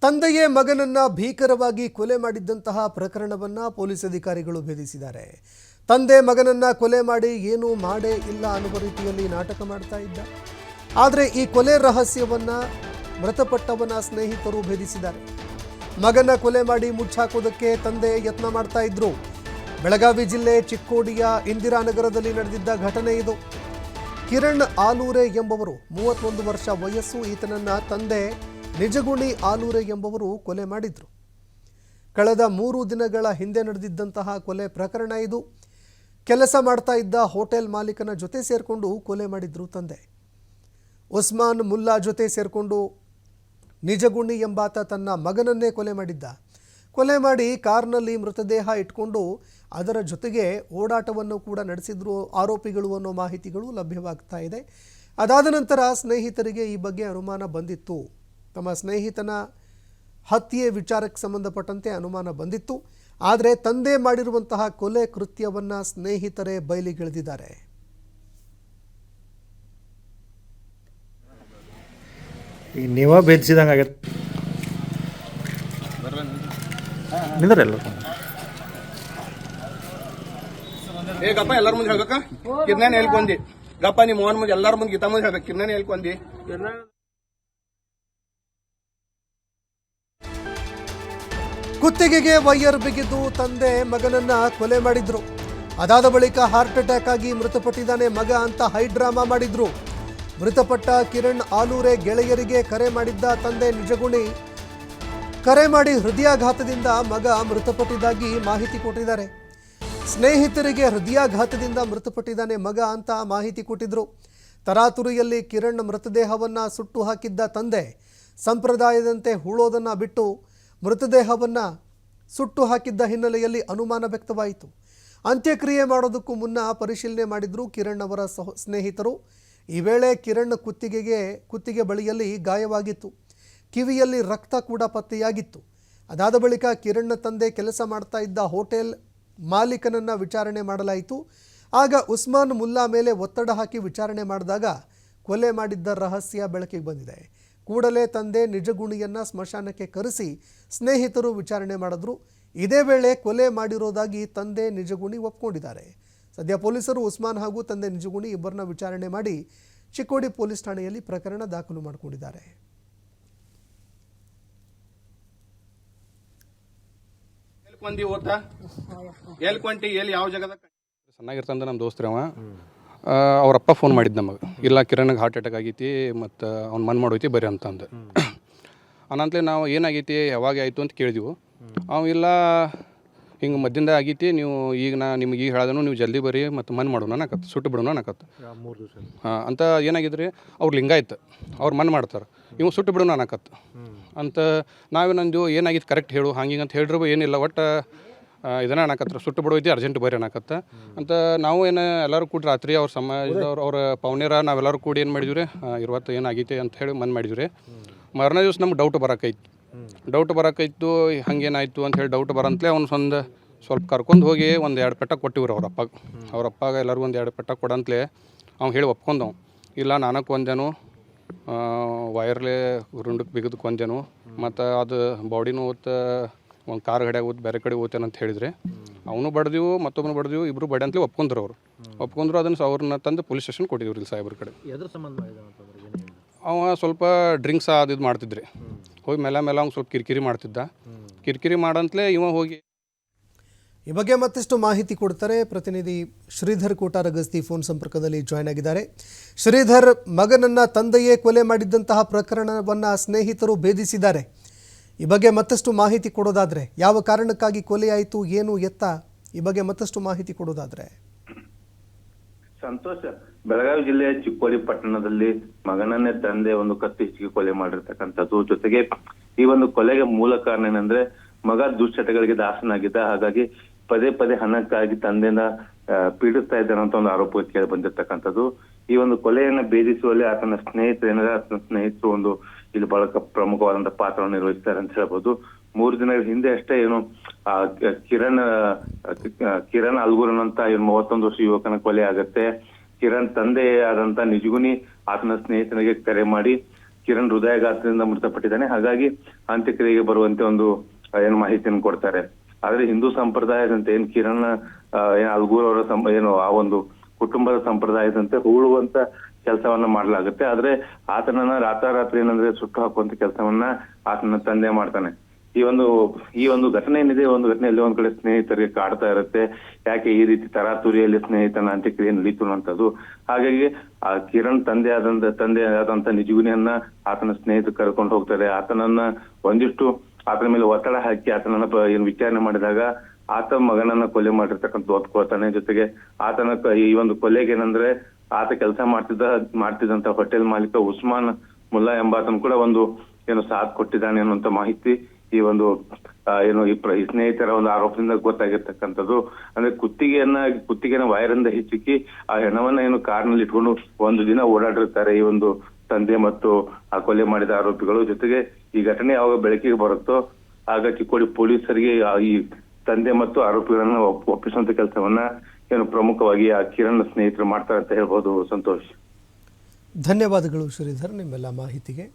ತಂದೆಯೇ ಮಗನನ್ನ ಭೀಕರವಾಗಿ ಕೊಲೆ ಮಾಡಿದ್ದಂತಹ ಪ್ರಕರಣವನ್ನ ಪೊಲೀಸ್ ಅಧಿಕಾರಿಗಳು ಭೇದಿಸಿದ್ದಾರೆ. ತಂದೆ ಮಗನನ್ನ ಕೊಲೆ ಮಾಡಿ ಏನೂ ಮಾಡೇ ಇಲ್ಲ ಅನ್ನುವ ರೀತಿಯಲ್ಲಿ ನಾಟಕ ಮಾಡ್ತಾ ಇದ್ದ. ಆದರೆ ಈ ಕೊಲೆ ರಹಸ್ಯವನ್ನ ಮೃತಪಟ್ಟವನ ಸ್ನೇಹಿತರು ಭೇದಿಸಿದ್ದಾರೆ. ಮಗನ ಕೊಲೆ ಮಾಡಿ ಮುಚ್ಚಾಕೋದಕ್ಕೆ ತಂದೆ ಯತ್ನ ಮಾಡ್ತಾ ಇದ್ರು. ಬೆಳಗಾವಿ ಜಿಲ್ಲೆ ಚಿಕ್ಕೋಡಿಯ ಇಂದಿರಾನಗರದಲ್ಲಿ ನಡೆದಿದ್ದ ಘಟನೆ ಇದು. ಕಿರಣ್ ಆಲೂರೆ ಎಂಬವರು 31 ವರ್ಷ ವಯಸ್ಸು. ಈತನನ್ನ ತಂದೆ ನಿಜಗುಣಿ ಆಲೂರೆ ಎಂಬವರು ಕೊಲೆ ಮಾಡಿದ್ರು. ಕಳೆದ 3 ದಿನಗಳ ಹಿಂದೆ ನಡೆದಿದ್ದಂತಹ ಕೊಲೆ ಪ್ರಕರಣ ಇದು. ಕೆಲಸ ಮಾಡ್ತಾ ಇದ್ದ ಹೋಟೆಲ್ ಮಾಲೀಕನ ಜೊತೆ ಸೇರಿಕೊಂಡು ಕೊಲೆ ಮಾಡಿದ್ರು ತಂದೆ. ಉಸ್ಮಾನ್ ಮುಲ್ಲಾ ಜೊತೆ ಸೇರಿಕೊಂಡು ನಿಜಗುಣಿ ಎಂಬಾತ ತನ್ನ ಮಗನನ್ನೇ ಕೊಲೆ ಮಾಡಿದ್ದ. ಕೊಲೆ ಮಾಡಿ ಕಾರ್ನಲ್ಲಿ ಮೃತದೇಹ ಇಟ್ಕೊಂಡು ಅದರ ಜೊತೆಗೆ ಓಡಾಟವನ್ನು ಕೂಡ ನಡೆಸಿದ್ರು ಆರೋಪಿಗಳು ಅನ್ನೋ ಮಾಹಿತಿಗಳು ಲಭ್ಯವಾಗ್ತಾ ಇದೆ. ಅದಾದ ನಂತರ ಸ್ನೇಹಿತರಿಗೆ ಈ ಬಗ್ಗೆ ಅನುಮಾನ ಬಂದಿತ್ತು. ತಮ್ಮ ಸ್ನೇಹಿತನ ಹತ್ಯೆ ವಿಚಾರಕ್ಕೆ ಸಂಬಂಧಪಟ್ಟಂತೆ ಅನುಮಾನ ಬಂದಿತ್ತು. ಆದರೆ ತಂದೆ ಮಾಡಿರುವಂತಹ ಕೊಲೆ ಕೃತ್ಯವನ್ನ ಸ್ನೇಹಿತರೇ ಬಯಲಿಗೆಳೆದಿದ್ದಾರೆ. ನೀವ ಭೇದಿಸಿದಂಗೆ ಆಗತ್ತೆ. ನಿಂದ್ರಲ್ಲ ಏ ಗಪ್ಪ ಎಲ್ಲರ ಮುಂದೆ ಹೇಳ್ಬೇಕ ಕಿರ್ನಾನ ಹೇಳ್ಕೊಂಡಿ ಗಪ್ಪ ನಿಮ್ಮ ಮೋಹನ್ ಮುಂದೆ ಎಲ್ಲರ ಮುಂದೆ ಗೀತಾ ಮುಂದೆ ಹೇಳ್ಬೇಕು ಕಿರ್ನಾನ ಹೇಳ್ಕೊಂಡಿ. ಕುತ್ತಿಗೆಗೆ ವೈಯರ್ ಬಿಗಿದು ತಂದೆ ಮಗನನ್ನ ಕೊಲೆ ಮಾಡಿದ್ರು. ಅದಾದ ಬಳಿಕ ಹಾರ್ಟ್ ಅಟ್ಯಾಕ್ ಆಗಿ ಮೃತಪಟ್ಟಿದ್ದಾನೆ ಮಗ ಅಂತ ಹೈ ಡ್ರಾಮಾ ಮಾಡಿದ್ರು. ಮೃತಪಟ್ಟ ಕಿರಣ್ ಆಲೂರೆ ಗೆಳೆಯರಿಗೆ ಕರೆ ಮಾಡಿದ್ದ ತಂದೆ ನಿಜಗುಣಿ ಕರೆ ಮಾಡಿ ಹೃದಯಾಘಾತದಿಂದ ಮಗ ಮೃತಪಟ್ಟಿದ್ದಾಗಿ ಮಾಹಿತಿ ಕೊಟ್ಟಿದ್ದಾರೆ. ಸ್ನೇಹಿತರಿಗೆ ಹೃದಯಾಘಾತದಿಂದ ಮೃತಪಟ್ಟಿದ್ದಾನೆ ಮಗ ಅಂತ ಮಾಹಿತಿ ಕೊಟ್ಟಿದ್ರು. ತರಾತುರಿಯಲ್ಲಿ ಕಿರಣ್ ಮೃತದೇಹವನ್ನು ಸುಟ್ಟು ಹಾಕಿದ್ದ ತಂದೆ ಸಂಪ್ರದಾಯದಂತೆ ಹೂಳೋದನ್ನು ಬಿಟ್ಟು ಮೃತದೇಹವನ್ನು ಸುಟ್ಟು ಹಾಕಿದ್ದ ಹಿನ್ನೆಲೆಯಲ್ಲಿ ಅನುಮಾನ ವ್ಯಕ್ತವಾಯಿತು. ಅಂತ್ಯಕ್ರಿಯೆ ಮಾಡೋದಕ್ಕೂ ಮುನ್ನ ಪರಿಶೀಲನೆ ಮಾಡಿದ್ರು ಕಿರಣ್ ಅವರ ಸ್ನೇಹಿತರು. ಈ ವೇಳೆ ಕಿರಣ್ ಕುತ್ತಿಗೆ ಬಳಿಯಲ್ಲಿ ಗಾಯವಾಗಿತ್ತು. ಕಿವಿಯಲ್ಲಿ ರಕ್ತ ಕೂಡ ಪತ್ತೆಯಾಗಿತ್ತು. ಅದಾದ ಬಳಿಕ ಕಿರಣ್ ತಂದೆ ಕೆಲಸ ಮಾಡ್ತಾ ಇದ್ದ ಹೋಟೆಲ್ ಮಾಲೀಕನನ್ನು ವಿಚಾರಣೆ ಮಾಡಲಾಯಿತು. ಆಗ ಉಸ್ಮಾನ್ ಮುಲ್ಲಾ ಮೇಲೆ ಒತ್ತಡ ಹಾಕಿ ವಿಚಾರಣೆ ಮಾಡಿದಾಗ ಕೊಲೆ ಮಾಡಿದ್ದ ರಹಸ್ಯ ಬೆಳಕಿಗೆ ಬಂದಿದೆ. ಕೂಡಲೇ ತಂದೆ ನಿಜಗುಣಿಯನ್ನು ಸ್ಮಶಾನಕ್ಕೆ ಕರೆಸಿ ಸ್ನೇಹಿತರು ವಿಚಾರಣೆ ಮಾಡಿದ್ರು. ಇದೇ ವೇಳೆ ಕೊಲೆ ಮಾಡಿರೋದಾಗಿ ತಂದೆ ನಿಜಗುಣಿ ಒಪ್ಕೊಂಡಿದ್ದಾರೆ. ಸದ್ಯ ಪೊಲೀಸರು ಉಸ್ಮಾನ್ ಹಾಗೂ ತಂದೆ ನಿಜಗುಣಿ ಇಬ್ಬರನ್ನ ವಿಚಾರಣೆ ಮಾಡಿ ಚಿಕ್ಕೋಡಿ ಪೊಲೀಸ್ ಠಾಣೆಯಲ್ಲಿ ಪ್ರಕರಣ ದಾಖಲು ಮಾಡಿಕೊಂಡಿದ್ದಾರೆ. ಎಲ್ಲಿ ಯಾವ ಜಾಗದ ಚೆನ್ನಾಗಿರ್ತಂದ ನಮ್ಮ ದೋಸ್ತ್ರವ ಅವರಪ್ಪ ಫೋನ್ ಮಾಡಿದ್ದು ನಮಗೆ, ಇಲ್ಲ ಕಿರಣ್ಗೆ ಹಾರ್ಟ್ ಅಟ್ಯಾಕ್ ಆಗೈತಿ ಮತ್ತು ಅವ್ನು ಮನ್ ಮಾಡೋಯ್ತಿ ಬರ್ರಿ ಅಂತಂದು. ಅನಂತಲೇ ನಾವು ಏನಾಗೈತಿ ಯಾವಾಗ ಆಯಿತು ಅಂತ ಕೇಳಿದೆವು. ಅವ ಇಲ್ಲ ಹಿಂಗೆ ಮದ್ದಿಂದ ಆಗೈತಿ, ನೀವು ಈಗ ನಿಮ್ಗೆ ಈಗ ಹೇಳಿದನು ನೀವು ಜಲ್ದಿ ಬರ್ರಿ ಮತ್ತು ಮನ್ ಮಾಡೋಣ ಅನ್ನಕತ್ತು, ಸುಟ್ಟು ಬಿಡೋಣ ಅನ್ನಕತ್ತು. ಹಾಂ ಅಂತ ಏನಾಗಿದ್ರಿ ಅವ್ರು ಲಿಂಗಾಯತ್ ಅವ್ರು ಮನ್ ಮಾಡ್ತಾರೆ, ಇವು ಸುಟ್ಟು ಬಿಡೋಣ ಅನ್ನಕತ್ತು ಅಂತ ನಾವೇನಂದು ಏನಾಗಿತ್ತು ಕರೆಕ್ಟ್ ಹೇಳು ಹಂಗೆ ಅಂತ ಹೇಳಿದ್ರು ಏನಿಲ್ಲ, ಒಟ್ಟು ಇದನ್ನ ಅನ್ನಕತ್ರ ಸುಟ್ಟು ಬಿಡೋಯ್ತಿ ಅರ್ಜೆಂಟ್ ಬರ್ರಿ ಅನ್ನಕತ್ತ ಅಂತ. ನಾವು ಏನು ಎಲ್ಲರೂ ಕೂಡ ರಾತ್ರಿ ಅವ್ರ ಸಮಾಜದವ್ರು ಅವ್ರ ಪೌನೇರ ನಾವೆಲ್ಲರೂ ಕೂಡಿ ಏನು ಮಾಡಿದ್ವಿ ರೀ, ಇವತ್ತು ಏನಾಗೈತಿ ಅಂತ ಹೇಳಿ ಮನ್ ಮಾಡಿದ್ವಿ ರೀ. ಮರನೇ ದಿವಸ ನಮ್ಗೆ ಡೌಟ್ ಬರೋಕೈತು ಹಂಗೇನಾಯಿತು ಅಂತ ಹೇಳಿ ಡೌಟ್ ಬರಂತಲೇ ಅವ್ನು ಸ್ವಲ್ಪ ಕರ್ಕೊಂಡು ಹೋಗಿ 1-2 ಪೆಟ್ಟ ಕೊಟ್ಟಿವ್ರಿ ಅವ್ರಪ್ಪಾಗ ಎಲ್ಲರಿಗೂ 1-2 ಪೆಟ್ಟ ಕೊಡಂತಲೇ ಅವ್ನು ಹೇಳಿ ಒಪ್ಕೊಂಡವು. ಇಲ್ಲ ನಾನೇ ಕೊಂದೇನು, ವೈರ್ಲೆ ಉರುಂಡಕ್ಕೆ ಬಿಗಿದು ಕೊಂದೇನು, ಮತ್ತು ಅದು ಬಾಡಿನೂ ಓದ್ತ ಒಂದು ಕಾರ್ ಗಡಿಯಾಗ ಓದ್ ಬೇರೆ ಕಡೆ ಓದ್ತೇನೆ ಅಂತ ಹೇಳಿದ್ರೆ ಅವನು ಬಡ್ದೀವು ಮತ್ತೊಬ್ಬನು ಬಡ್ದೀವು, ಇಬ್ಬರು ಬಡಿ ಅಂತಲೇ ಒಪ್ಕೊಂಡ್ರು ಅವ್ರನ್ನ ಅವ್ರನ್ನ ತಂದು ಪೊಲೀಸ್ ಸ್ಟೇಷನ್ ಕೊಟ್ಟಿದ್ರು ಇಲ್ಲಿ ಸಾಹೇಬ್ರ ಕಡೆ. ಅವ ಸ್ವಲ್ಪ ಡ್ರಿಂಕ್ಸ್ ಅದು ಇದು ಮಾಡ್ತಿದ್ರಿ, ಹೋಗಿ ಮೇಲೆ ಅವ್ನು ಸ್ವಲ್ಪ ಕಿರಿಕಿರಿ ಮಾಡಂತಲೇ ಇವ ಹೋಗಿ. ಈ ಬಗ್ಗೆ ಮತ್ತಷ್ಟು ಮಾಹಿತಿ ಕೊಡ್ತಾರೆ ಪ್ರತಿನಿಧಿ ಶ್ರೀಧರ್ ಕೋಟಾರಗಸ್ತಿ ಫೋನ್ ಸಂಪರ್ಕದಲ್ಲಿ ಜಾಯ್ನ್ ಆಗಿದ್ದಾರೆ. ಶ್ರೀಧರ್, ಮಗನನ್ನ ತಂದೆಯೇ ಕೊಲೆ ಮಾಡಿದ್ದಂತಹ ಪ್ರಕರಣವನ್ನು ಸ್ನೇಹಿತರು ಭೇದಿಸಿದ್ದಾರೆ. ಈ ಬಗ್ಗೆ ಮತ್ತಷ್ಟು ಮಾಹಿತಿ ಕೊಡೋದಾದ್ರೆ, ಯಾವ ಕಾರಣಕ್ಕಾಗಿ ಕೊಲೆಯಾಯಿತು, ಏನು ಎತ್ತ, ಈ ಬಗ್ಗೆ ಮತ್ತಷ್ಟು ಮಾಹಿತಿ ಕೊಡೋದಾದ್ರೆ. ಸಂತೋಷ, ಬೆಳಗಾವಿ ಜಿಲ್ಲೆಯ ಚಿಕ್ಕೋಡಿ ಪಟ್ಟಣದಲ್ಲಿ ಮಗನನ್ನೇ ತಂದೆ ಒಂದು ಕತ್ತಿಗೆ ಕೊಲೆ ಮಾಡಿರ್ತಕ್ಕಂಥದ್ದು. ಜೊತೆಗೆ ಈ ಒಂದು ಕೊಲೆಗೆ ಮೂಲ ಕಾರಣ ಏನಂದ್ರೆ ಮಗ ದುಶ್ಚಟಗಳಿಗೆ ದಾಸನಾಗಿದ್ದ, ಹಾಗಾಗಿ ಪದೇ ಹಣಕ್ಕಾಗಿ ತಂದೆಯಿಂದ ಪೀಡಿಸ್ತಾ ಇದ್ದಾನೆ ಅಂತ ಒಂದು ಆರೋಪ ಕೇಳಿ ಬಂದಿರ್ತಕ್ಕಂಥದ್ದು. ಈ ಒಂದು ಕೊಲೆಯನ್ನ ಭೇದಿಸುವಲ್ಲಿ ಆತನ ಸ್ನೇಹಿತರು ಒಂದು ಇಲ್ಲಿ ಬಹಳ ಪ್ರಮುಖವಾದಂತಹ ಪಾತ್ರವನ್ನು ನಿರ್ವಹಿಸ್ತಾರೆ ಅಂತ ಹೇಳ್ಬೋದು. 3 ದಿನಗಳ ಹಿಂದೆ ಅಷ್ಟೇ ಏನು ಕಿರಣ್ ಅಲ್ಗೂರನ್ ಅಂತ 31 ವರ್ಷ ಯುವಕನ ಕೊಲೆ ಆಗತ್ತೆ. ಕಿರಣ್ ತಂದೆ ಆದಂತ ನಿಜಗುಣಿ ಆತನ ಸ್ನೇಹಿತನಿಗೆ ಕರೆ ಮಾಡಿ ಕಿರಣ್ ಹೃದಯಾಘಾತದಿಂದ ಮೃತಪಟ್ಟಿದ್ದಾನೆ. ಹಾಗಾಗಿ ಅಂತ್ಯಕ್ರಿಯೆಗೆ ಬರುವಂತೆ ಒಂದು ಏನು ಮಾಹಿತಿಯನ್ನು ಕೊಡ್ತಾರೆ. ಆದ್ರೆ ಹಿಂದೂ ಸಂಪ್ರದಾಯದಂತೆ ಏನ್ ಕಿರಣ್ ಅಲ್ಗೂರ್ ಅವರ ಏನು ಆ ಒಂದು ಕುಟುಂಬದ ಸಂಪ್ರದಾಯದಂತೆ ಹೂಳುವಂತ ಕೆಲಸವನ್ನ ಮಾಡಲಾಗುತ್ತೆ. ಆದ್ರೆ ಆತನನ್ನ ರಾತಾರಾತ್ರಿ ಏನಂದ್ರೆ ಸುಟ್ಟು ಹಾಕುವಂತ ಕೆಲಸವನ್ನ ಆತನ ತಂದೆ ಮಾಡ್ತಾನೆ. ಈ ಒಂದು ಘಟನೆ ಏನಿದೆ, ಒಂದು ಘಟನೆಯಲ್ಲಿ ಒಂದ್ ಕಡೆ ಸ್ನೇಹಿತರಿಗೆ ಕಾಡ್ತಾ ಇರುತ್ತೆ, ಯಾಕೆ ಈ ರೀತಿ ತರಾತುರಿಯಲ್ಲಿ ಸ್ನೇಹಿತನ ಅಂತ್ಯಕ್ರಿಯೆ ನಡೀತು ಅನ್ನೋಂಥದ್ದು. ಹಾಗಾಗಿ ಆ ಕಿರಣ್ ತಂದೆ ಆದಂತ ನಿಜಗುಣಿಯನ್ನ ಆತನ ಸ್ನೇಹಿತರು ಕರ್ಕೊಂಡು ಹೋಗ್ತಾರೆ. ಆತನನ್ನ ಒಂದಿಷ್ಟು ಆತನ ಮೇಲೆ ಒತ್ತಡ ಹಾಕಿ ಆತನನ್ನ ಏನು ವಿಚಾರಣೆ ಮಾಡಿದಾಗ ಆತ ಮಗನನ್ನ ಕೊಲೆ ಮಾಡಿರ್ತಕ್ಕಂಥ ಒಪ್ಕೊಳ್ತಾನೆ. ಜೊತೆಗೆ ಆತನ ಈ ಒಂದು ಕೊಲೆಗೆ ಏನಂದ್ರೆ ಆತ ಕೆಲಸ ಮಾಡ್ತಿದ್ದಂತ ಹೋಟೆಲ್ ಮಾಲೀಕ ಉಸ್ಮಾನ್ ಮುಲ್ಲಾ ಎಂಬಾತನು ಕೂಡ ಒಂದು ಏನು ಸಾಥ್ ಕೊಟ್ಟಿದ್ದಾನೆ ಅನ್ನುವಂತ ಮಾಹಿತಿ ಈ ಒಂದು ಏನು ಈ ಸ್ನೇಹಿತರ ಒಂದು ಆರೋಪದಿಂದ ಗೊತ್ತಾಗಿರ್ತಕ್ಕಂಥದ್ದು. ಅಂದ್ರೆ ಕುತ್ತಿಗೆನ ವೈರಿಂದ ಹೆಚ್ಚಿಕ್ಕಿ ಆ ಹೆಣವನ್ನ ಏನು ಕಾರ್ನಲ್ಲಿ ಇಟ್ಕೊಂಡು ಒಂದು ದಿನ ಓಡಾಡಿರ್ತಾರೆ ಈ ಒಂದು ತಂದೆ ಮತ್ತು ಆ ಕೊಲೆ ಮಾಡಿದ ಆರೋಪಿಗಳು. ಜೊತೆಗೆ ಈ ಘಟನೆ ಯಾವಾಗ ಬೆಳಕಿಗೆ ಬರುತ್ತೋ ಆಗ ಚಿಕ್ಕೋಡಿ ಪೊಲೀಸರಿಗೆ ಈ ತಂದೆ ಮತ್ತು ಆರೋಪಿಗಳನ್ನ ಒಪ್ಪಿಸುವಂತ ಕೆಲಸವನ್ನ ಏನು ಪ್ರಮುಖವಾಗಿ ಆ ಕಿರಣ್ ಸ್ನೇಹಿತರು ಮಾಡ್ತಾರೆ ಅಂತ ಹೇಳ್ಬೋದು. ಸಂತೋಷ್, ಧನ್ಯವಾದಗಳು ಶ್ರೀಧರ್ ನಿಮ್ಮೆಲ್ಲ ಮಾಹಿತಿಗೆ.